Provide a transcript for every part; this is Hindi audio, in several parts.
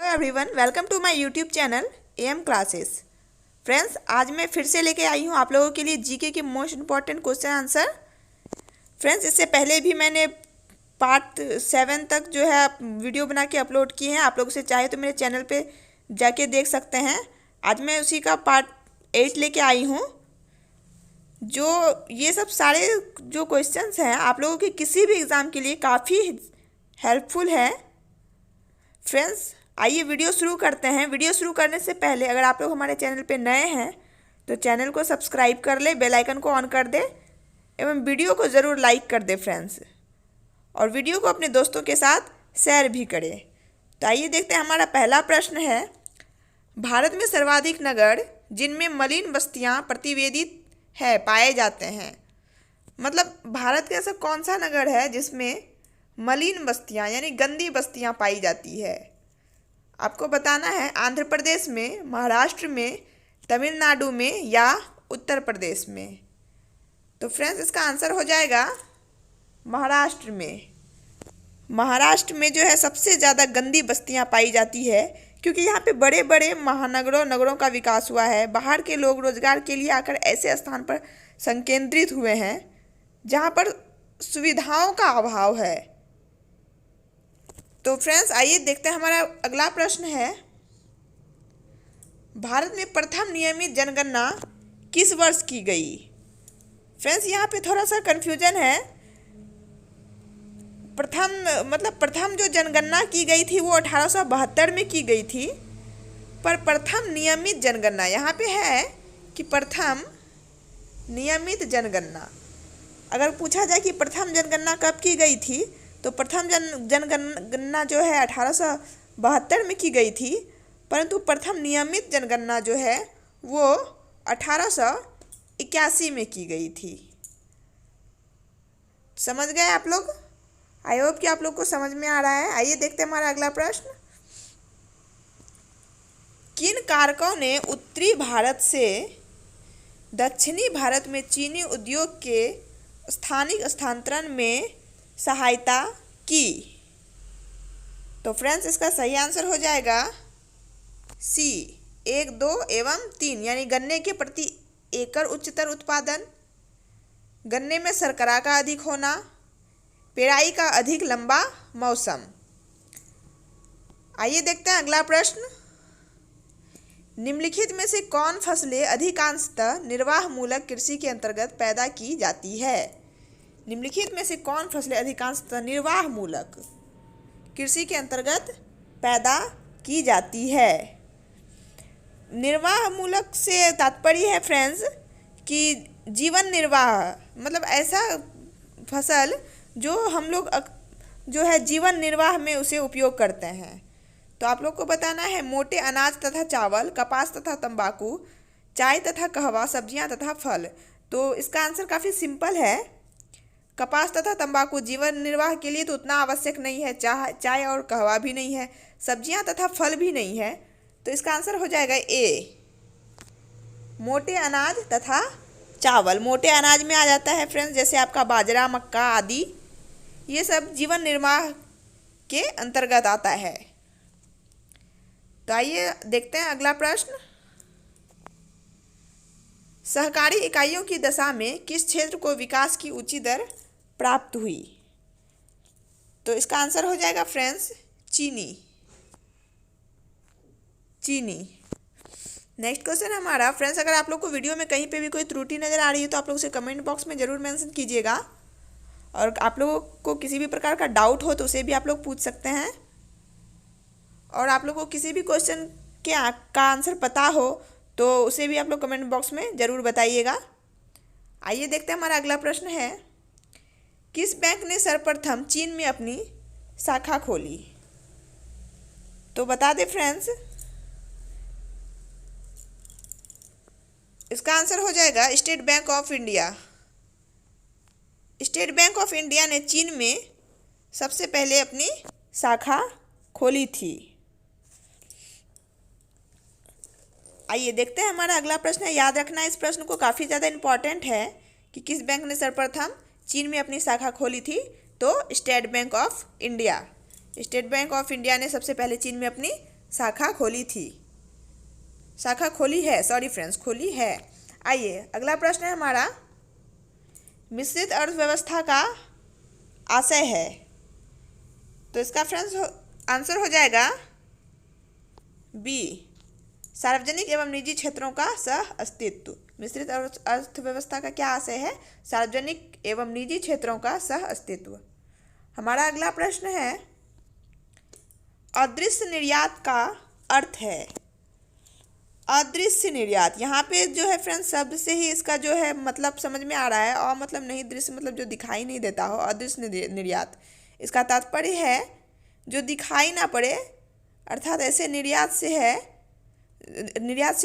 Hello everyone, welcome to my YouTube channel M classes. Friends, आज मैं फिर से लेके आई हूँ आप लोगों के लिए जीके के most important question answer. Friends, इससे पहले भी मैंने पार्ट 7 तक जो है वीडियो बना के अपलोड किए हैं। आप लोगों से चाहे तो मेरे चैनल पे जाके देख सकते हैं। आज मैं उसी का पार्ट 8 लेके आई हूँ। जो ये सब सारे जो क्वेश्चंस हैं आप लोगों के किसी भी एग्ज़ाम के लिए काफ़ी हेल्पफुल है। फ्रेंड्स, आइए वीडियो शुरू करते हैं। वीडियो शुरू करने से पहले अगर आप लोग हमारे चैनल पे नए हैं तो चैनल को सब्सक्राइब कर ले, बेल आइकन को ऑन कर दे एवं वीडियो को ज़रूर लाइक कर दे फ्रेंड्स, और वीडियो को अपने दोस्तों के साथ शेयर भी करें। तो आइए देखते हैं, हमारा पहला प्रश्न है, भारत में सर्वाधिक नगर जिनमें मलिन बस्तियां प्रतिवेदित है पाए जाते हैं। मतलब भारत का ऐसा कौन सा नगर है जिसमें मलिन बस्तियां यानी गंदी बस्तियां पाई जाती है? आपको बताना है आंध्र प्रदेश में, महाराष्ट्र में, तमिलनाडु में या उत्तर प्रदेश में। तो फ्रेंड्स, इसका आंसर हो जाएगा महाराष्ट्र में। महाराष्ट्र में जो है सबसे ज़्यादा गंदी बस्तियां पाई जाती है, क्योंकि यहाँ पे बड़े बड़े नगरों का विकास हुआ है। बाहर के लोग रोजगार के लिए आकर ऐसे स्थान पर संकेंद्रित हुए हैं जहाँ पर सुविधाओं का अभाव है। तो फ्रेंड्स, आइए देखते हैं, हमारा अगला प्रश्न है, भारत में प्रथम नियमित जनगणना किस वर्ष की गई? फ्रेंड्स, यहाँ पे थोड़ा सा कंफ्यूजन है। प्रथम जो जनगणना की गई थी वो 1872 में की गई थी, पर प्रथम नियमित जनगणना यहाँ पे है कि प्रथम नियमित जनगणना। अगर पूछा जाए कि प्रथम जनगणना कब की गई थी, तो प्रथम जनगणना जो है 1872 में की गई थी, परंतु प्रथम नियमित जनगणना जो है वो 1881 में की गई थी। समझ गए आप लोग? आई होप कि आप लोग को समझ में आ रहा है। आइए देखते हैं हमारा अगला प्रश्न, किन कारकों ने उत्तरी भारत से दक्षिणी भारत में चीनी उद्योग के स्थानिक स्थानांतरण में सहायता की? तो फ्रेंड्स, इसका सही आंसर हो जाएगा सी, 1, 2 एवं 3, यानी गन्ने के प्रति एकड़ उच्चतर उत्पादन, गन्ने में शर्करा का अधिक होना, पेराई का अधिक लंबा मौसम। आइए देखते हैं अगला प्रश्न, निम्नलिखित में से कौन फसलें अधिकांशतः निर्वाह मूलक कृषि के अंतर्गत पैदा की जाती है? निम्नलिखित में से कौन फसलें अधिकांशतः निर्वाह मूलक कृषि के अंतर्गत पैदा की जाती है? निर्वाह मूलक से तात्पर्य है फ्रेंड्स कि जीवन निर्वाह, मतलब ऐसा फसल जो हम लोग जो है जीवन निर्वाह में उसे उपयोग करते हैं। तो आप लोग को बताना है, मोटे अनाज तथा चावल, कपास तथा तंबाकू, चाय तथा कहवा, सब्जियां तथा फल। तो इसका आंसर काफ़ी सिंपल है, कपास तथा तंबाकू जीवन निर्वाह के लिए तो उतना आवश्यक नहीं है, चाय और कहवा भी नहीं है, सब्जियां तथा फल भी नहीं है। तो इसका आंसर हो जाएगा ए, मोटे अनाज तथा चावल। मोटे अनाज में आ जाता है फ्रेंड्स, जैसे आपका बाजरा, मक्का आदि, ये सब जीवन निर्वाह के अंतर्गत आता है। तो आइए देखते हैं अगला प्रश्न, सहकारी इकाइयों की दशा में किस क्षेत्र को विकास की ऊंची दर प्राप्त हुई? तो इसका आंसर हो जाएगा फ्रेंड्स चीनी। नेक्स्ट क्वेश्चन हमारा, फ्रेंड्स, अगर आप लोग को वीडियो में कहीं पे भी कोई त्रुटि नज़र आ रही है तो आप लोग उसे कमेंट बॉक्स में ज़रूर मेंशन कीजिएगा, और आप लोगों को किसी भी प्रकार का डाउट हो तो उसे भी आप लोग पूछ सकते हैं, और आप लोग को किसी भी क्वेश्चन का आंसर पता हो तो उसे भी आप लोग कमेंट बॉक्स में ज़रूर बताइएगा। आइए देखते हैं, हमारा अगला प्रश्न है, किस बैंक ने सर्वप्रथम चीन में अपनी शाखा खोली? तो बता दें फ्रेंड्स, इसका आंसर हो जाएगा state bank of India. State bank of India ने चीन में सबसे पहले अपनी शाखा खोली थी। आइए देखते हैं, हमारा अगला प्रश्न है, याद रखना इस प्रश्न को, काफ़ी ज़्यादा इम्पॉर्टेंट है, कि किस बैंक ने सर्वप्रथम चीन में अपनी शाखा खोली थी? तो state bank of India. State bank of India ने सबसे पहले चीन में अपनी शाखा खोली थी? शाखा खोली है, सॉरी फ्रेंड्स, खोली है। आइए अगला प्रश्न है हमारा, मिश्रित अर्थव्यवस्था का आशय है। तो इसका फ्रेंड्स आंसर हो जाएगा बी, सार्वजनिक एवं निजी क्षेत्रों का सह अस्तित्व। मिश्रित अर्थव्यवस्था का क्या आशय है? सार्वजनिक एवं निजी क्षेत्रों का सह अस्तित्व। हमारा अगला प्रश्न है, अदृश्य निर्यात का अर्थ है। अदृश्य निर्यात, यहाँ पे जो है फ्रेंड्स शब्द से ही इसका जो है मतलब समझ में आ रहा है, और मतलब नहीं, दृश्य मतलब जो दिखाई नहीं देता हो, अदृश्य निर्यात। इसका तात्पर्य है जो दिखाई ना पड़े, अर्थात ऐसे निर्यात से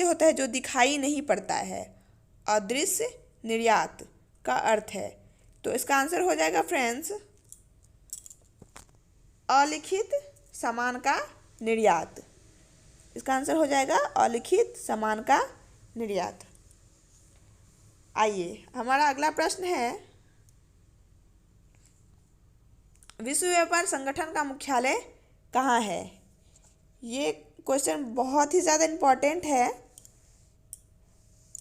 होता है जो दिखाई नहीं पड़ता है, अदृश्य निर्यात का अर्थ है। तो इसका आंसर हो जाएगा फ्रेंड्स अलिखित सामान का निर्यात। इसका आंसर हो जाएगा अलिखित सामान का निर्यात। आइए हमारा अगला प्रश्न है, विश्व व्यापार संगठन का मुख्यालय कहाँ है? ये क्वेश्चन बहुत ही ज़्यादा इम्पोर्टेंट है।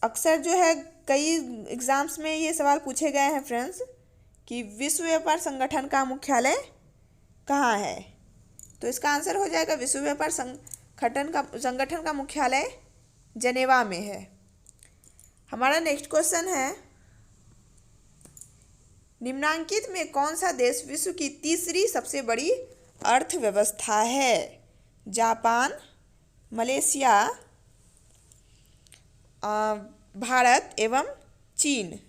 अक्सर जो है कई एग्ज़ाम्स में ये सवाल पूछे गए हैं फ्रेंड्स कि विश्व व्यापार संगठन का मुख्यालय कहाँ है? तो इसका आंसर हो जाएगा विश्व व्यापार संगठन का मुख्यालय जेनेवा में है। हमारा नेक्स्ट क्वेश्चन है, निम्नांकित में कौन सा देश विश्व की तीसरी सबसे बड़ी अर्थव्यवस्था है? जापान, मलेशिया, भारत एवं चीन।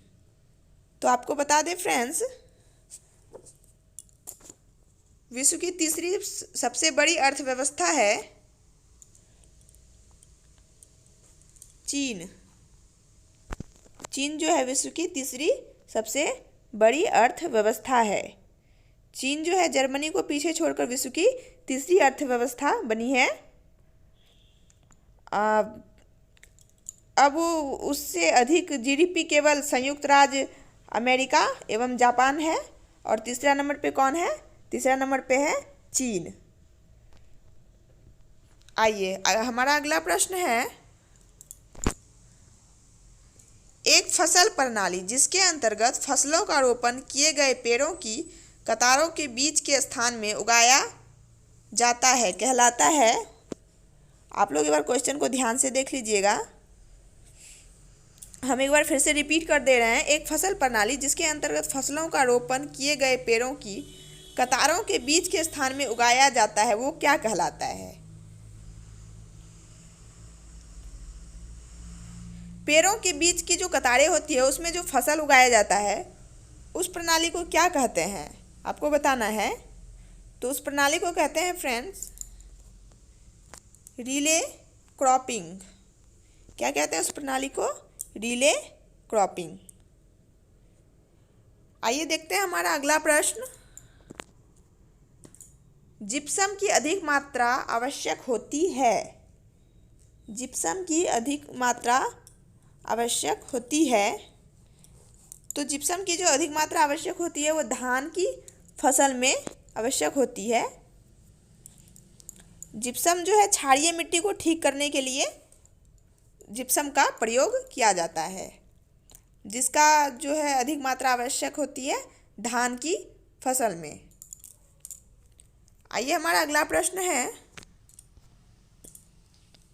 तो आपको बता दें फ्रेंड्स, विश्व की तीसरी सबसे बड़ी अर्थव्यवस्था है चीन। चीन जो है विश्व की तीसरी सबसे बड़ी अर्थव्यवस्था है। चीन जो है जर्मनी को पीछे छोड़कर विश्व की तीसरी अर्थव्यवस्था बनी है। अब उससे अधिक जीडीपी केवल संयुक्त राज्य अमेरिका एवं जापान है। और तीसरा नंबर पे कौन है? तीसरा नंबर पे है चीन। आइए हमारा अगला प्रश्न है, एक फसल प्रणाली जिसके अंतर्गत फसलों का रोपण किए गए पेड़ों की कतारों के बीच के स्थान में उगाया जाता है कहलाता है। आप लोग एक बार क्वेश्चन को ध्यान से देख लीजिएगा। हम एक बार फिर से रिपीट कर दे रहे हैं, एक फसल प्रणाली जिसके अंतर्गत फसलों का रोपण किए गए पेड़ों की कतारों के बीच के स्थान में उगाया जाता है, वो क्या कहलाता है? पेड़ों के बीच की जो कतारें होती है उसमें जो फसल उगाया जाता है उस प्रणाली को क्या कहते हैं? आपको बताना है। तो उस प्रणाली को कहते हैं फ्रेंड्स रिले क्रॉपिंग। क्या कहते हैं उस प्रणाली को? Relay cropping. आइए देखते हैं हमारा अगला प्रश्न, जिप्सम की अधिक मात्रा आवश्यक होती है। जिप्सम की अधिक मात्रा आवश्यक होती है। तो जिप्सम की जो अधिक मात्रा आवश्यक होती है वो धान की फसल में आवश्यक होती है। जिप्सम जो है क्षारीय मिट्टी को ठीक करने के लिए जिप्सम का प्रयोग किया जाता है, जिसका जो है अधिक मात्रा आवश्यक होती है धान की फसल में। आइए हमारा अगला प्रश्न है,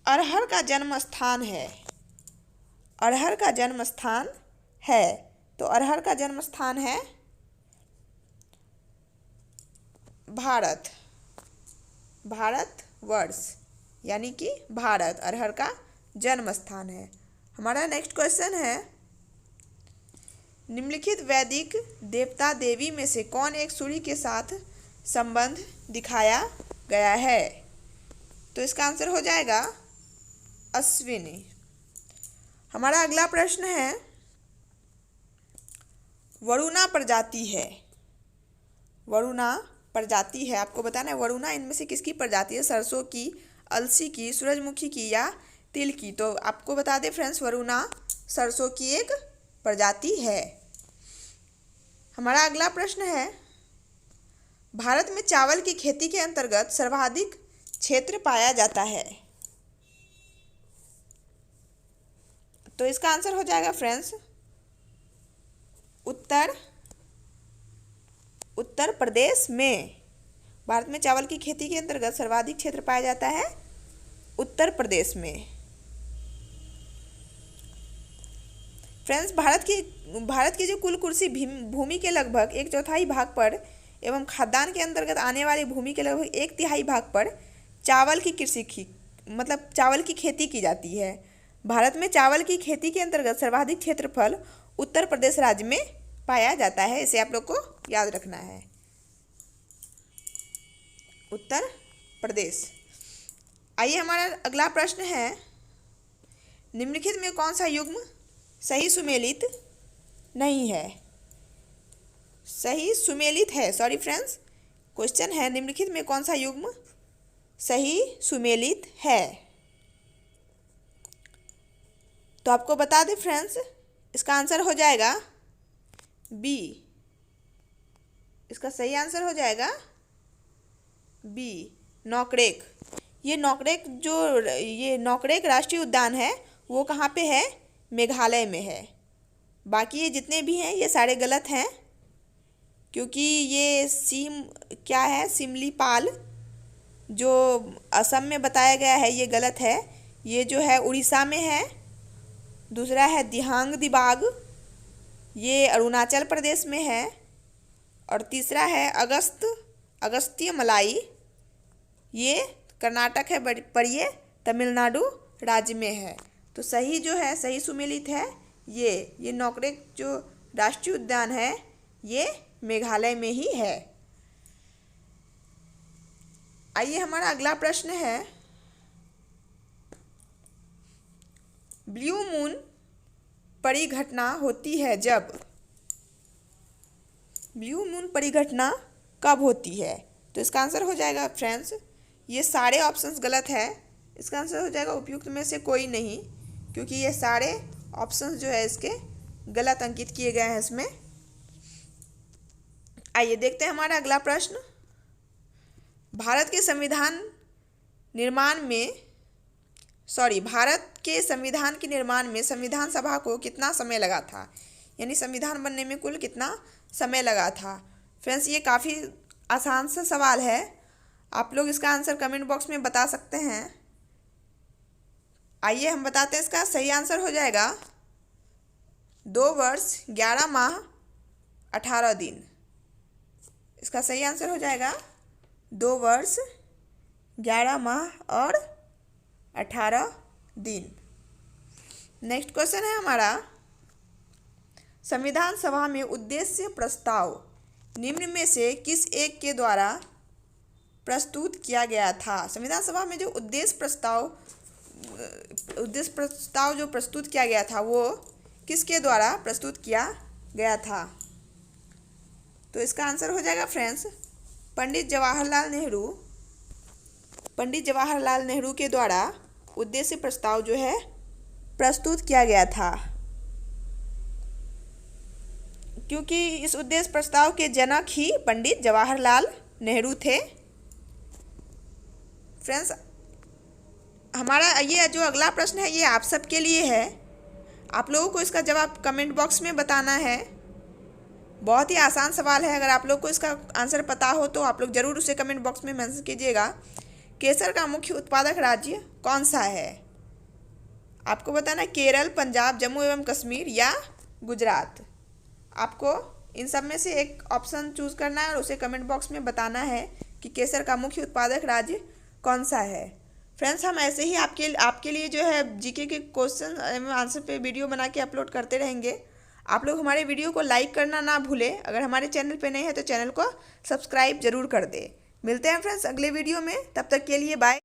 अरहर का जन्म स्थान है। अरहर का जन्म स्थान है। तो अरहर का जन्म स्थान है भारत, भारतवर्ष, यानी कि भारत अरहर का जन्म स्थान है। हमारा नेक्स्ट क्वेश्चन है, निम्नलिखित वैदिक देवता देवी में से कौन एक सूर्य के साथ संबंध दिखाया गया है? तो इसका आंसर हो जाएगा अश्विनी। हमारा अगला प्रश्न है, वरुणा प्रजाति है। वरुणा प्रजाति है, आपको बताना है वरुणा इनमें से किसकी प्रजाति है? सरसों की, अलसी की, सूरजमुखी की या तिल की? तो आपको बता दें फ्रेंड्स, वरुणा सरसों की एक प्रजाति है। हमारा अगला प्रश्न है, भारत में चावल की खेती के अंतर्गत सर्वाधिक क्षेत्र पाया जाता है? तो इसका आंसर हो जाएगा फ्रेंड्स उत्तर प्रदेश में। भारत में चावल की खेती के अंतर्गत सर्वाधिक क्षेत्र पाया जाता है उत्तर प्रदेश में। फ्रेंड्स, भारत की जो कुल कृषि भूमि के लगभग 1/4 भाग पर एवं खाद्यान्न के अंतर्गत आने वाली भूमि के लगभग 1/3 भाग पर चावल की खेती की जाती है। भारत में चावल की खेती के अंतर्गत सर्वाधिक क्षेत्रफल उत्तर प्रदेश राज्य में पाया जाता है। इसे आप लोग को याद रखना है, उत्तर प्रदेश। आइए हमारा अगला प्रश्न है, निम्नलिखित में कौन सा युग्म सही सुमेलित नहीं है? सही सुमेलित है, सॉरी फ्रेंड्स, क्वेश्चन है निम्नलिखित में कौन सा युग्म सही सुमेलित है? तो आपको बता दें फ्रेंड्स, इसका आंसर हो जाएगा बी। इसका सही आंसर हो जाएगा बी, नौकरेक। ये नौकरेक राष्ट्रीय उद्यान है, वो कहाँ पे है? मेघालय में है। बाकी ये जितने भी हैं ये सारे गलत हैं, क्योंकि ये सिमलीपाल जो असम में बताया गया है ये गलत है। ये जो है उड़ीसा में है। दूसरा है दिहांग दिबाग, ये अरुणाचल प्रदेश में है। और तीसरा है अगस्त्य मलाई, ये कर्नाटक है पर ये तमिलनाडु राज्य में है। तो सही जो है, सही सुमेलित है ये नौकरेक जो राष्ट्रीय उद्यान है ये मेघालय में ही है। आइए हमारा अगला प्रश्न है, ब्लू मून परिघटना होती है जब? ब्लू मून परिघटना कब होती है? तो इसका आंसर हो जाएगा फ्रेंड्स, ये सारे ऑप्शंस गलत है। इसका आंसर हो जाएगा उपयुक्त में से कोई नहीं, क्योंकि ये सारे ऑप्शंस जो है इसके गलत अंकित किए गए हैं इसमें। आइए देखते हैं हमारा अगला प्रश्न, भारत के संविधान के निर्माण में संविधान सभा को कितना समय लगा था? यानी संविधान बनने में कुल कितना समय लगा था? फ्रेंड्स, ये काफ़ी आसान सा सवाल है, आप लोग इसका आंसर कमेंट बॉक्स में बता सकते हैं। आइए हम बताते हैं, इसका सही आंसर हो जाएगा 2 वर्ष 11 माह 18 दिन। इसका सही आंसर हो जाएगा 2 वर्ष 11 माह और 18 दिन। नेक्स्ट क्वेश्चन है हमारा, संविधान सभा में उद्देश्य प्रस्ताव निम्न में से किस एक के द्वारा प्रस्तुत किया गया था? संविधान सभा में जो उद्देश्य प्रस्ताव जो प्रस्तुत किया गया था वो किसके द्वारा प्रस्तुत किया गया था? तो इसका आंसर हो जाएगा फ्रेंड्स, पंडित जवाहरलाल नेहरू के द्वारा उद्देश्य प्रस्ताव जो है प्रस्तुत किया गया था, क्योंकि इस उद्देश्य प्रस्ताव के जनक ही पंडित जवाहरलाल नेहरू थे। फ्रेंड्स, हमारा ये जो अगला प्रश्न है ये आप सबके लिए है। आप लोगों को इसका जवाब कमेंट बॉक्स में बताना है। बहुत ही आसान सवाल है, अगर आप लोग को इसका आंसर पता हो तो आप लोग ज़रूर उसे कमेंट बॉक्स में मेंशन कीजिएगा। केसर का मुख्य उत्पादक राज्य कौन सा है? आपको बताना केरल, पंजाब, जम्मू एवं कश्मीर या गुजरात। आपको इन सब में से एक ऑप्शन चूज़ करना है और उसे कमेंट बॉक्स में बताना है कि केसर का मुख्य उत्पादक राज्य कौन सा है। फ्रेंड्स, हम ऐसे ही आपके लिए जो है जीके के क्वेश्चन एवं आंसर पे वीडियो बना के अपलोड करते रहेंगे। आप लोग हमारे वीडियो को लाइक करना ना भूलें। अगर हमारे चैनल पे नए हैं तो चैनल को सब्सक्राइब जरूर कर दें। मिलते हैं फ्रेंड्स अगले वीडियो में, तब तक के लिए बाय।